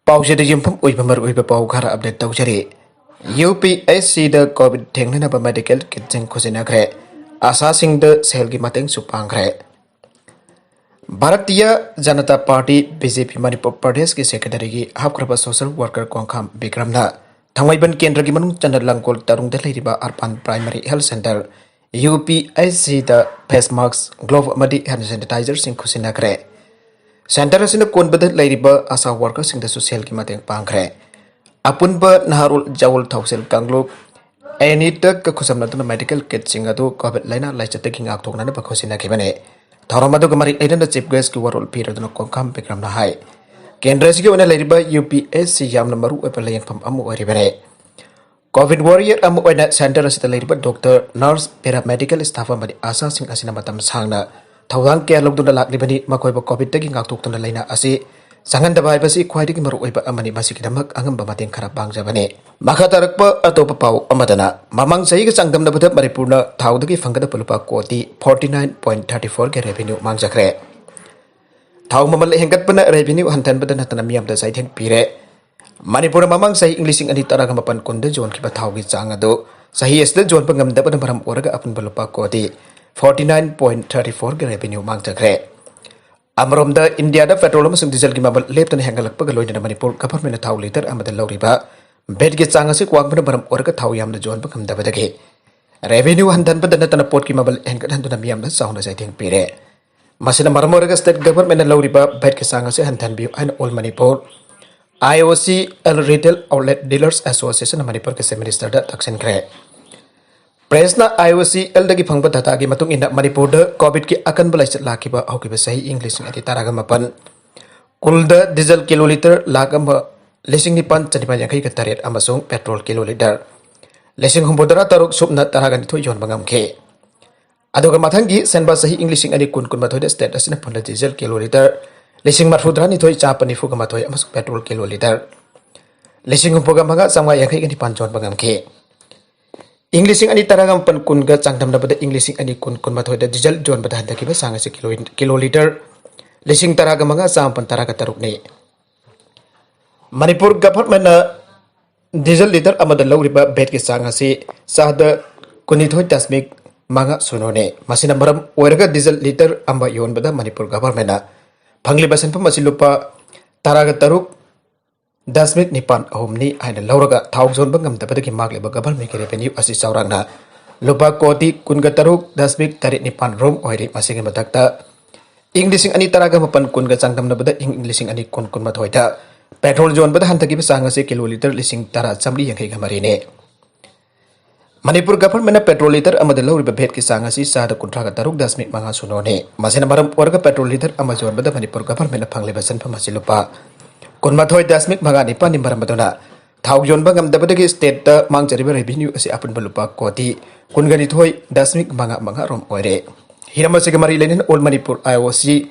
Pausada yumpham uipamar uipa pau khara update tawjari. UPSC da COVID thengnanaba medical kit jeng khusinakre. Asa sing da sel gi mateng supangkre. Bharatiya Janata Party BJP Manipur Pradesh ki secretary gi hapkraba social worker Kongkham Bikramna Thangmaiban Kendra gi manung Chandar Langkol Tarung da leiriba Arpan Primary Health Center UPSC da face mask glove amadi hand sanitizer sing khusinakre. Center asina konbada leiriba asa worker sing da social ki mateng pangkre. Apunba Naharul Jawul Thausel Kangluk Anita ka khusamna tuna medical kit sing adu COVID laina laicate ki ngak thokna ba khusinakibane. Tharamadu gamari aidana chief guest ki warol piraduna Kongkham Bikramna hai. Kendra sigi ona leiriba UPSC yamna maru epala yang pam amu oribare. COVID warrior amu oina center asita leiriba doctor nurse paramedical staff amadi asa sing asina matam sangna thawang ke logduna laklibani makoiba COVID tagi ngak thokna laina asi sangan dabai basi khwaidigi maru oiba amani masiki damak angamba mateng khara pangjabane. Makha tarakpa atopa pau amadana mamang sahi ga sangdamna bada maripurna thawdagi fangada pulupa koti 49.34 ke revenue mangjakre. Thaw mamal hengkat pana revenue hantan bada natana miyam da sai theng pire. Manipur mamang sahi Englishing ani taraga mapan konda jon kiba thawgi changado sahi esda jon pangam da bada maram oraga apun pulupa koti 49.34 ke revenue mangjakre. Amromda India da petrol amasung diesel gi mabal leptan hengalakpa ga loina Manipur government thaw liter amada lawriba bed gi changase kwang bana baram orga thaw yamna jon pangam da badage revenue handan badana tana pot gi mabal hengat handuna miyam da sauna sai theng pire masina marmorga state government lawriba bed gi changase handan bi an all Manipur IOC Retail Outlet Dealers Association Manipur ke minister da taksen kre Presna IOC Eldagi Pangba Tatagi Matung in Manipur da COVID ki akan balai lakiba hokiba sahi English ati taraga mapan kulda diesel kiloliter lagamba lesing nipan chanipan yakai ka taret amasung petrol kiloliter lesing humbodara taruk subna taraga ni thoyon bangam ke adoga mathangi senba sahi English ani kun mathoi da state asina phunda diesel kiloliter lesing marfudra ni thoi chapani fuga mathoi amasung petrol kiloliter lesing humboga manga samwa yakai ka nipan jon bangam ke Englishing ani taragam pan kun ga changdam da bada Englishing ani kun mathoi da diesel jon bada handa kiba sanga se kiloliter lesing taragam nga sam pan taraga taruk ne Manipur government na diesel liter amada lawriba bet ki sanga se sahda kunithoi dasmik manga sunone masina maram oiraga diesel liter amba yon bada Manipur government na phangli basan pa masilupa taraga taruk Dasmik nipan ahumni aina lauraga thawzon bangam dabadagi magle ba government ke revenue asi saurangna lupa koti kunga taruk dasmik tarik nipan rom oiri masing matakta Englishing ani taraga mapan kunga changdam na bada Englishing ani kun mathoita petrol zone bada hantagi basanga se kiloliter lising tara chamli yangai gamari ne Manipur government na petrol liter amada lauriba bhet ki sanga si sada kuntraga taruk dasmik manga sunone masina maram orga petrol liter amazon bada Manipur government na phangle basan phamasilupa Kunmathoi dasmik maga nipan nimbaram badona thau yon bangam dabadagi state ta mangjariba revenue asi apun balupa koti kungani thoi dasmik manga rom oire hirama segamari lenin all Manipur IOC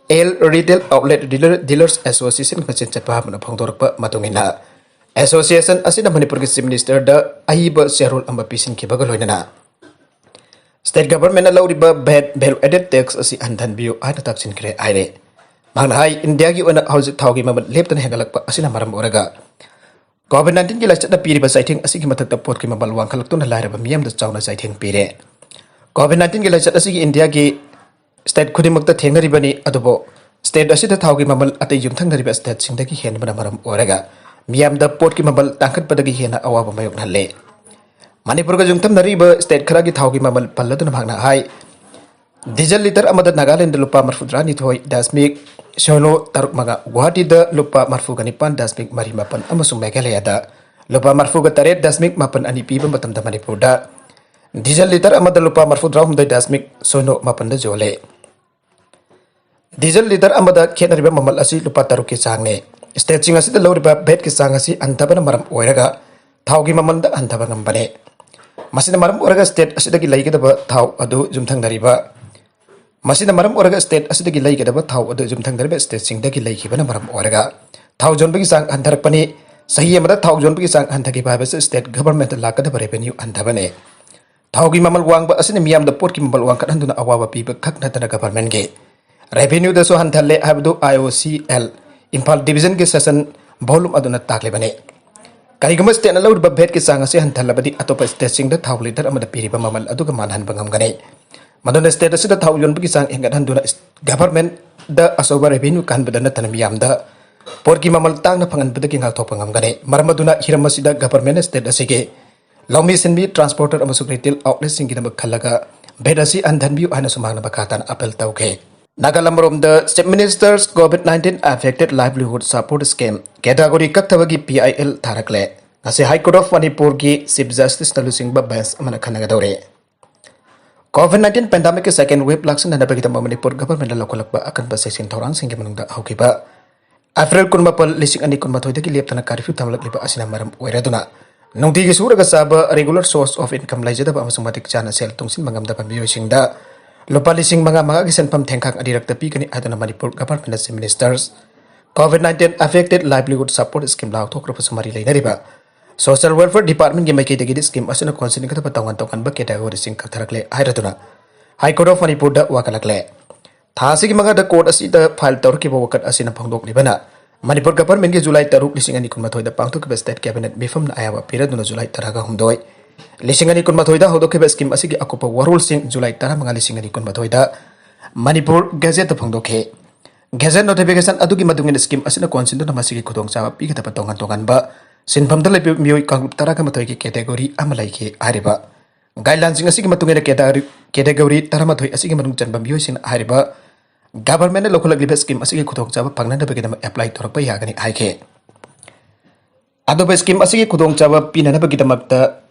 L Retail Outlet Dealers Association kacin chapa mana phongdorpa matungina association asina Manipur ki chief minister da ahiba sherul amba pisin ki bagaloina state government lawriba value added tax asi andan bio ana taksin kre aire Manghai India ki ona hausi thawgi maban leptan hengalakpa asina maram oraga COVID-19 ki lachat na piri ba saithing asigi matakta pot ki mabal wangkhalak tuna lairaba miyam da chawna saithing pire COVID-19 ki lachat asigi India ki state khudimakta thengnaribani adubo state asida thawgi mabal atay yumthangnariba state singdagi henbana maram oraga miyam da pot ki mabal tangkhat padagi hena awaba mayok nalle Manipur ga yumthamnariba state khara ki thawgi mabal palladuna magna hai Diesel liter amada Nagaland lupa marfudrani thoi dasmik Solo taruk maga Guwahati da lupa marfuga nipan dasmik marimapan amasung Meghalaya da lupa marfuga taret dasmik mapan ani piba matam da Manipur da Diesel liter amada lupa marfudra humdai dasmik sono mapan da jole Diesel liter amada khenariba mamal asi lupa taruk ki sangne state sing asi da lawriba bet ki sang asi antabana maram oiraga thawgi mamal da antaba ngambane masina maram oraga state asidagi laigedaba thaw adu jumthangnariba Masina maram oraga state asidagi laigedaba thaw adu jumthangnariba state singdagi laigibana maram oraga thaw jonbagi sang antharakpani sahi amada thaw jonbagi sang anthagi bhabase state government lakadaba revenue anthabane thawgi mamal wangba asina miyam da pot ki mamal wang kadhanduna awaba piba khakna tana government ge revenue da so hanthalle habdu IOCL Impal division ke session volume aduna taklebane karigama state na lawrba bet ki sanga se hantalabadi atopa state sing da thaw liter amada piriba mamal aduga manhan bangam gane madona state asida thaw yon bi sang engat handuna government da asoba revenue kan badana tanam yamda porki mamal tang na phangan bada ki ngal thop ngam gane maramaduna hiramasida government state asige lawmi senbi transporter amasuk retail outlet sing ki namak khalaga bedasi andhan bi ana sumang na bakatan apel tauke Nagalamrom the State Minister's COVID-19 affected livelihood support scheme category kaktabagi PIL tharakle ngase High Court of Manipur gi Chief Justice Talusing Babas amana khanagadore COVID-19 pandemic second wave laksan na bagita Manipur government la lokalakba akan ba section thorang singge manungda haukiba April kunmapal lising ani kunmathoy dagi leptana curfew tamlak liba asina maram oiraduna nungti gi suraga saba regular source of income laijada ba amasung matik chana sel tungsin mangamda pambiyo singda Lupa lising mga gisan pam tengkang adirak tapi kani adana Manipur government ministers COVID-19 affected livelihood support scheme lau thok rupa sumari lai nariba social welfare department gi mai kai dagi scheme asuna considering kata patawan tokan ba category sing katharakle airatuna High Court of Manipur da wakalakle thasi gi mga da court asida file tor ki bawakat asina phangdok libana Manipur government gi July 3 lising ani kunmathoi da pangthok ba state cabinet bifam na ayawa piraduna July 3 humdoi Lisingani kun mathoida hodoke ba scheme asigi akopa warul sing July 10 mga lisingani kun mathoida Manipur Gazette phangdoke Gazette notification adugi madungin scheme asina konsinto na masigi khudong chawa pi kata patongan tongan ba sinpham da lebi mioi kangrup tara ka mathoi ki category amalai ki ariba guidelines sing asigi matungin category tara mathoi asigi madung chanba mioi sing ariba government local libe scheme asigi khudong chawa phangna da begida apply torpa yagani aike adobe scheme asigi khudong chawa pinana begida makta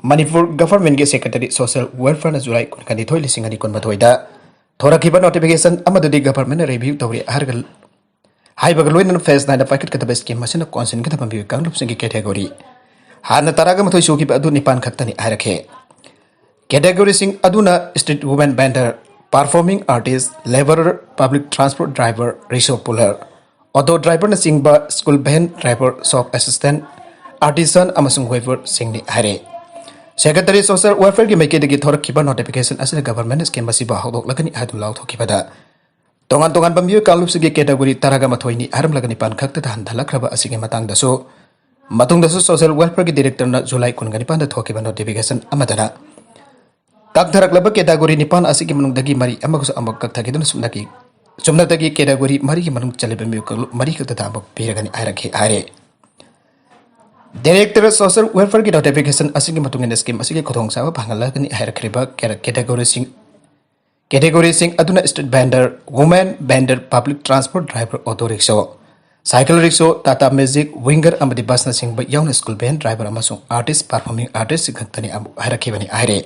Manipur government ge secretary social welfare na July kun kani thoi lising ani kun mathoida thora kiba notification amadudi government review tawri hargal hai bagaloi nan phase 9 packet kata scheme masina consent kata pambi kanglup singi category hana taraga mathoi shoki ba adu nipan khaktani airakhe category sing aduna street woman vendor performing artist laborer public transport driver rickshaw puller auto driver na singba school van driver shop assistant artisan amasung weaver singni hare Secretary Social Welfare ki maike dagi thorak kiba notification asina government scheme masiba hodok lagani adu law thokibada tongan pambiyo kalup sigi category taraga mathoini aram lagani pan khakta han dhalakraba asige matang daso matung daso social welfare ki director na July kun gani pan da thokiba notification amadana kak dharak laba category ni pan asige manung dagi mari amagus amak kak thagidun sumna dagi category mari ki manung chaliba mi mari khakta da amak piragani airakhe are Director Social Welfare ki notification asigi matungin scheme asigi khotong sawa phangala kani hairkhriba category sing aduna street vendor woman vendor public transport driver auto rickshaw cycle rickshaw tata magic winger amadi bus na sing ba yawn school van driver amasung artist performing artist sighaktani hairakhibani aire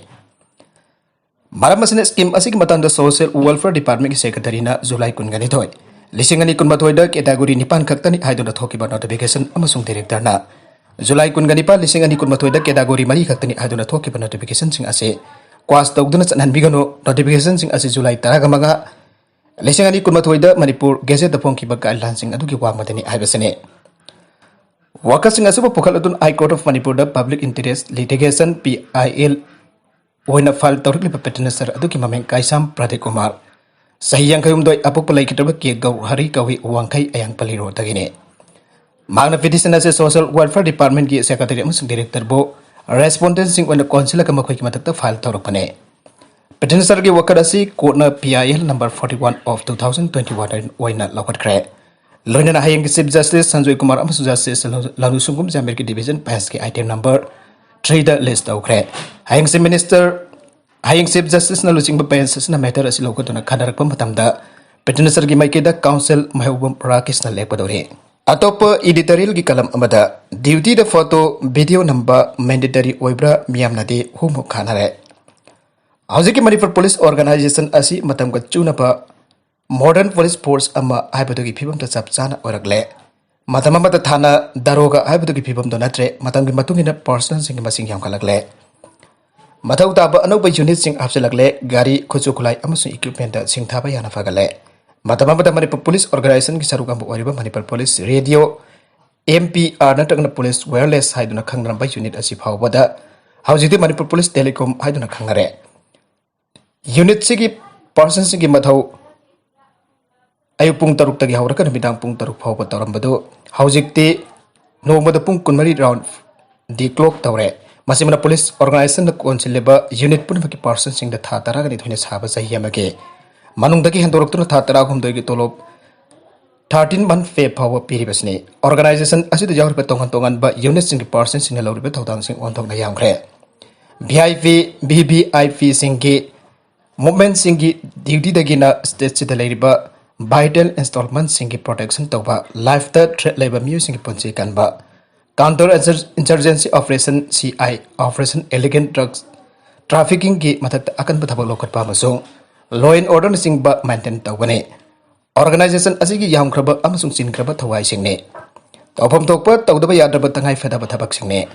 maramasina scheme asigi matanda social welfare department ki secretary na July kungani thoi lisingani kunmathoi da category nipan khaktani haiduna thokiba notification amasung director na July kun ganipa lising ani kun mathoida category mari khaktani aduna thokiba notification sing ase kwas tawduna chanan bigano notification sing ase July 10 ga maga lising ani kun mathoida Manipur Gazette da phongkiba guidelines sing adugi wangmadani aibasane workers sing asuba pokhal adun High Court of Manipur da public interest litigation PIL oina file tawrikli petitioner sir adugi mameng Kaisam Pradeep Kumar sahiyang khayum doi apok palai kitaba ke gau hari kawi wangkai ayang paliro tagine Magna petition as social welfare department ki secretary amasung director bo respondent sing on the council ka makhoi ki matakta file tawrokane petitioner ki wakadasi court na PIL number 41 of 2021 oina lokatkre loina na hayang chief justice Sanjoy Kumar amasung justice Lanu Sungkum Jamir ki division pass ki item number 3 da list awkre hayang chief justice na lusing ba pass na matter asi lokotuna khadarak matamda petitioner ki maike da council mahubum Rakesh na lekpadore Atop editorial ki kalam amada duty the photo video number mandatory oibra miyam nadi humu khanare Hauji ki Manipur police organization asi matam ka chuna pa modern police force ama aibadu ki phibam ta chap chana oragle matam amada thana daroga aibadu ki phibam do natre matam ki matungina person sing masing yam khalagle mathau ta ba anau ba unit sing apsalagle gari khochu khulai amasung equipment sing thaba yana fagale Matamamata Manipur Police Organization ki sarukam bu wariba Manipur Police Radio MPR natagna Police Wireless haiduna khangramba unit asi phawbada haujidi Manipur Police Telecom haiduna khangare unit sigi person sigi mathau ayu pung taruk tagi hauraka midang pung taruk phawba tarambadu Haujikti nongmada pung kunmari round di clock tawre. Masih mana police organization na konsileba unit pun bagi person sing da tha tara gani thoine saba sahi amage. Manung dagi handorok tu tha tara gum dagi tolop 13 month fe power piribasni. Organization asu da jawr tongan tongan ba unit sing person sing na lawri thawdang sing on thok na yamkre. VIP BBIP singgi movement singgi duty dagi na state sida leiriba vital installment singgi protection tawba life threat labor music ponsi kanba counter insurgency operation CI operation elegant drugs trafficking gi matak akan bathabak lokat pa masung law and order singba maintain tawbane organization asigi yam kraba amasung sin kraba thawai singne tawpham thokpa tawdaba yadaba tangai fedaba thabak singne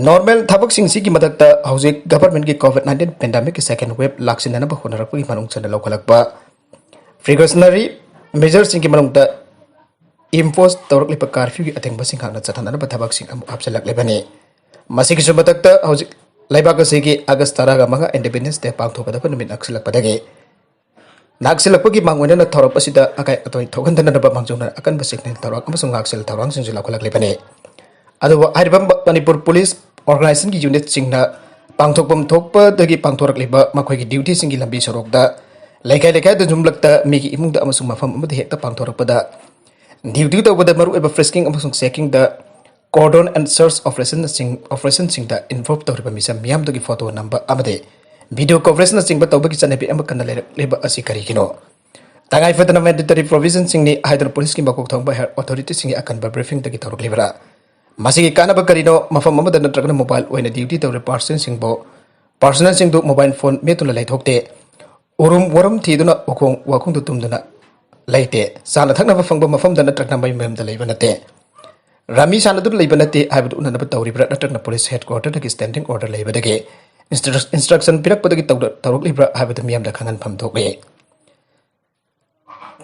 normal thabak sing sigi matakta hojik government gi covid-19 pandemic ki second wave laksinana ba honarakpa gi manung chana lokhalakpa precautionary measures sing ki manungta impose tawrak lipa curfew gi ateng basing hangna chathanana ba thabak sing amu apsalak lebani masigi subatakta hojik laibaka sigi august taraga manga independence day pangthopada pa numit aksilak padage naksilakpagi mangwena na thorop asida akai atoi thogandana na ba mangjona akan basikne thorok amasung naksil thorang sing jula kholak lebani adu haribam manipur police organization gi unit singna pangthokpam thokpa dagi pangthorak liba makhoi gi duty singi lambi sorok da laikai laikai da jumlakta mi gi imung da amasung mafam amadi hekta pangthorak pada duty da bada maru eba frisking amasung checking da cordon and search operation sing da involved toriba misam miam dagi photo number amade video coverage na singba tawbaki chanabi amakana leba asi kari kino tangai fadana mandatory provision singni haidar police ki bakok thongba health authority singi akan ba briefing dagi torok libra masigi kana ba karino mafam amada natragna mobile oina duty tawre person singbo personal singdu mobile phone metula laithokte urum warum thiduna wakong du tumduna laite sana thakna ba fangba mafam dana tragna mai mem da leiba nate rami sana du leiba nate haibu unana ba tawri bra natragna police headquarter dagi standing order leiba dagi instruction pirak pada kita taruh libra habis miam dah kangen pam toke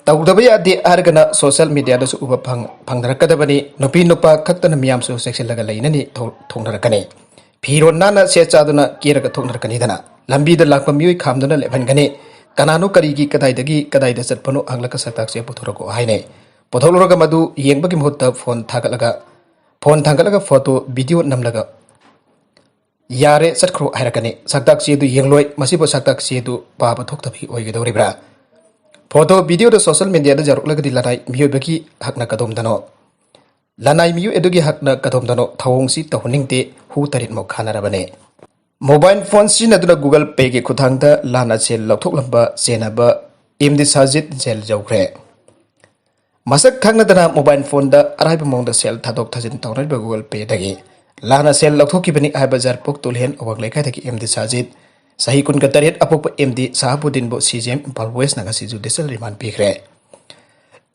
tahu tapi ya di harga sosial media ada suku pang neraka dah bani nopi nopa kakta na miam so seksi laga lain ni thong neraka ni phiron nana secha duna kira ka thong neraka ni dana lambi dah lakpa miui kham duna leban gani kananu karigi kadai da sat panu angla ka satak se puthura ko hai ne putholo ka madu yeng bagi muhutta phone thangalaga foto video nam laga yare satkro hairakani saktak sedu yengloi masibo saktak sedu paba thoktabi oigedoribra photo video da social media da jaruk lagadi lanai miyo baki hakna kadom dano lanai miyo edugi hakna kadom dano thawongsi tahuningte hu tarit mo khana rabane mobile phone sin aduna google pay ge khuthang da lana sel lokthok lamba senaba imdi sajid sel jawkre masak khangna dana mobile phone da araiba mong da sel thadok thajin tawrai ba google pay dagi lana sel lokhoki bani ai bazar pok tulhen awak lekai thaki MD Sajid sahi kun ka tariat apok MD Sahabuddin bo CGM Impal West naga si judicial remand pikre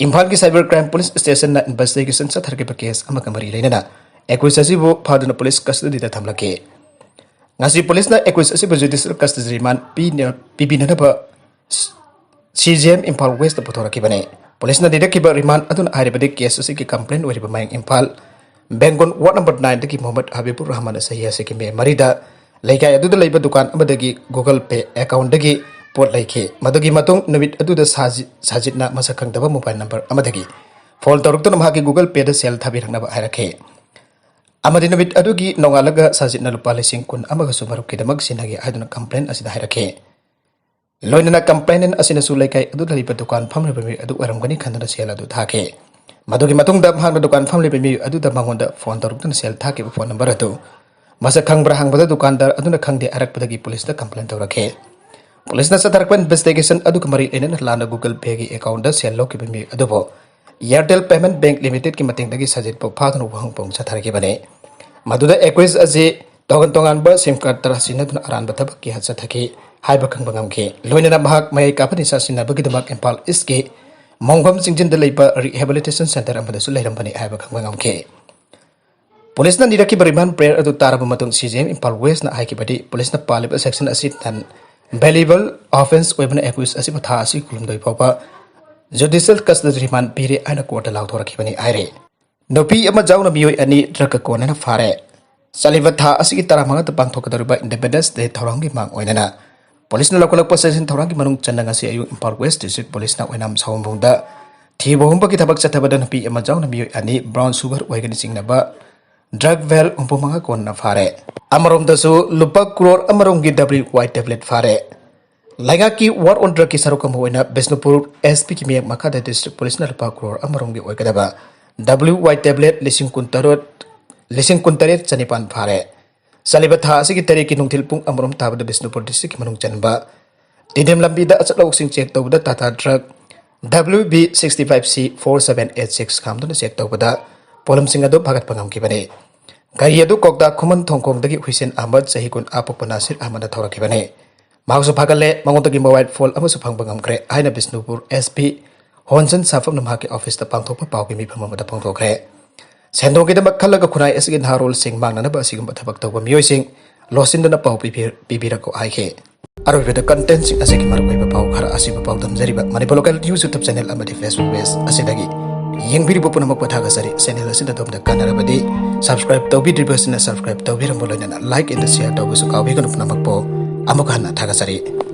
Impal ki cyber crime police station na investigation sa tharke case ama kamari lena accusasi bo phaduna police custody da thamlake ngasi police na accusasi bo judicial custody remand PB na ba CGM Impal West da pothora ki bane police na direct ki ba remand adun aire case si ki complaint ori ba mayang Impal Bengon ward number 9 dagi Muhammad Habibur Rahman sahiya sekime marida laikai adu da leiba dukan abadagi Google Pay account dagi pot laike madagi matung nabit adu da sajid na masakang daba mobile number amadagi phone toruk to namha ki Google Pay da sel thabi rangna ba hairake amadi nabit adu gi nongalaga sajid na lupa lesing kun amaga sumaruk ki damag sinagi aduna complaint asida hairake loinana complaint asina su laikai adu da leiba dukan phamre bami adu aramgani khandana sel adu thake madugi matung da hangna dukan family be mi adu da mangonda phone taruk tan sel thake phone number atu masa khangbra hangbada dukandar aduna khangde arak padagi police da complaint tawrakhe police na satar kwan investigation adu kamari enen lana Google Pay gi account da sel loki be mi adu bo Airtel Payment Bank Limited ki mating dagi sajid po phadun wang pong sathar ki bane maduda acquis aje tongan ba sim card tar sinna dun aran batab ki hatsa thaki haiba khang bangam ke loinana bahak mai kapani sa sinna bagi damak Impal East ke Monggom singjin da leiba rehabilitation center amada su leiram bani haiba khang bangam ke police na niraki bariman prayer adu taraba matung CGM Impal West na haiki badi police na palib section asit tan valuable offense webna accuse asiba tha asi kulum doi papa judicial custody remand pire ana court law thoraki bani aire nopi ama jauna miyoi ani draka kona na fare saliva tha asi taramanga ta pangthok daruba independence day thorangi mang oinana police na lokalak possession thorangi manung chandanga si ayu Impal West district police na oinam sawmbungda Thiba humba ki thabak chathabada nupi ama jauna mioi ani brown sugar oigani singnaba drug vel umpumanga konna fare. Amarom dasu lupa crore amarom gi WY tablet fare. Laga ki war on drug ki sarukam hoina Bisnupur SP ki miyak makada district police na lupa crore amarom gi oigadaba WY tablet lising kuntaret chanipan fare. Salibat ha asigi tari ki nungtil pung amarom tabada Bisnupur district ki manung chanba. Tidem lambida achatlaw sing check tawda Tata drug WB65C4786 kamduna check tawda polam singa do bhagat pangam ki bane. Gari adu kokda khuman thongkong dagi Hussein Ahmad sahikun apok Nasir Ahmad thora ki bane. Mahsu phagale mangotagi mobile phone amasu phangbangam kre aina Bisnupur SP Honsan Safam namhaki office ta pangthokpa pawki mi phamama da pangthokre. Sendong kita makkalaga khunai asgin harol sing mangna na ba sigum bathabak tawba mioi sing losin dana paw pipira ko aike. Aro the content sing asiki marbai ba paw khara asiba paw tamjari ba mani local news YouTube channel amadi Facebook page asidagi yang biri bo punamak pathaga sari channel asida domda kanara badi subscribe tawbi dribasina subscribe tawbi rambolana like and share tawbu su kawbi kan punamak po amukana thaga sari.